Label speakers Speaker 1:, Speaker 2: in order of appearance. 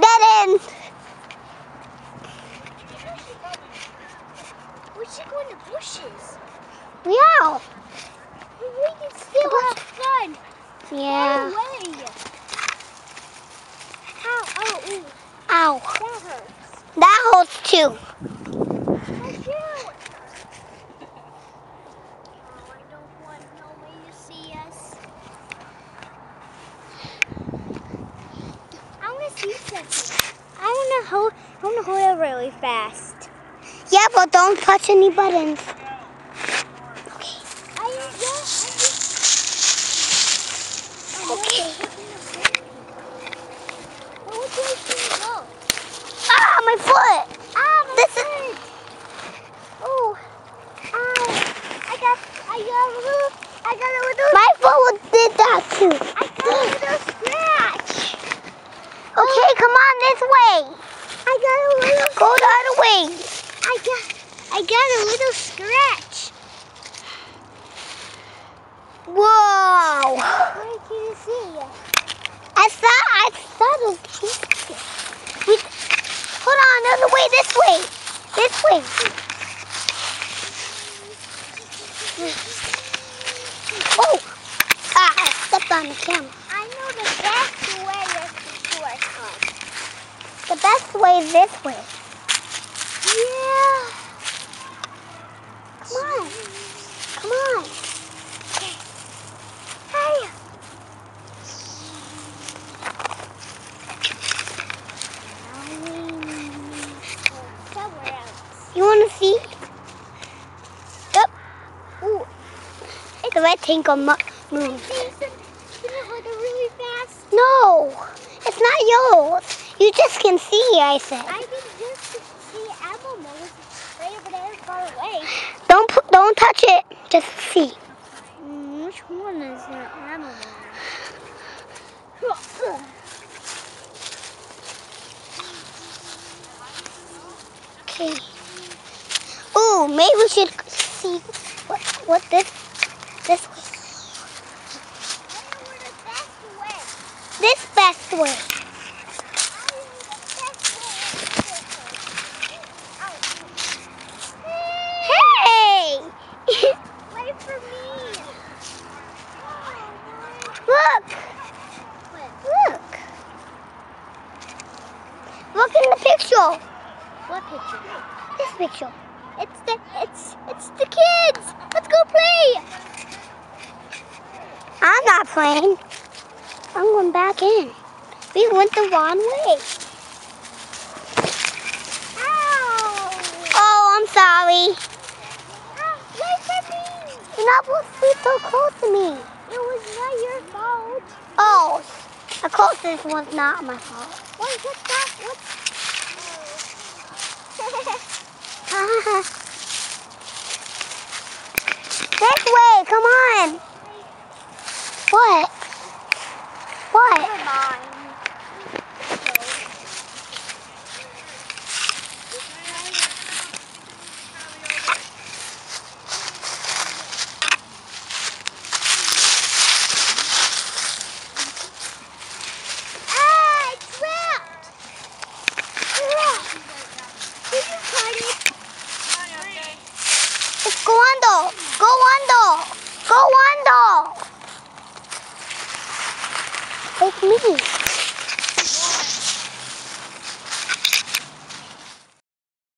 Speaker 1: Dead end.
Speaker 2: We should go in the bushes.
Speaker 1: Yeah.
Speaker 2: We can still have fun.
Speaker 1: Yeah.
Speaker 2: No way. Ow, oh, ooh.
Speaker 1: Ow.
Speaker 2: That hurts.
Speaker 1: That hurts too.
Speaker 2: My shoe. Oh, I don't want nobody to see us. I want to see something. I want to hold it really fast.
Speaker 1: Yeah, but don't touch any buttons. Okay. Okay.
Speaker 2: Where would you like to go?
Speaker 1: Ah, my foot.
Speaker 2: Ah, my
Speaker 1: This
Speaker 2: foot. Oh, ow. I got a little.
Speaker 1: My foot did that too.
Speaker 2: I got a little scratch.
Speaker 1: Okay, come on this way.
Speaker 2: I got a little.
Speaker 1: Go the other way.
Speaker 2: I got a little scratch.
Speaker 1: Whoa.
Speaker 2: Where can you see?
Speaker 1: I thought it was hold on, another way, this way. This way. Oh. Ah, I stepped on the camera.
Speaker 2: I know the best way to our car.
Speaker 1: The best way is this way.
Speaker 2: Yeah.
Speaker 1: Come on. Come on.
Speaker 2: Hey. Somewhere else.
Speaker 1: You want to see? Yep.
Speaker 2: Ooh.
Speaker 1: The rectangle moves.
Speaker 2: Can you hold it really fast?
Speaker 1: No, it's not yours. You just can see, I said.
Speaker 2: I can just see animals right over there far away.
Speaker 1: Don't touch it. Just see.
Speaker 2: Which one is an animal?
Speaker 1: Okay. Ooh, maybe we should see what this way. This best way. Hey!
Speaker 2: Wait for me.
Speaker 1: Look! Look! Look in the picture.
Speaker 2: What picture?
Speaker 1: This picture.
Speaker 2: It's the kids. Let's go play.
Speaker 1: I'm not playing. I'm going back in. We went the wrong way.
Speaker 2: Ow!
Speaker 1: Oh, I'm sorry.
Speaker 2: Wait for me.
Speaker 1: You're not supposed to be so close to me.
Speaker 2: It was not your fault.
Speaker 1: Oh, of course this was not my fault.
Speaker 2: What's that?
Speaker 1: This way, come on. What? What?
Speaker 2: Never mind.
Speaker 1: It's Goando! Goando! Goando! It's me.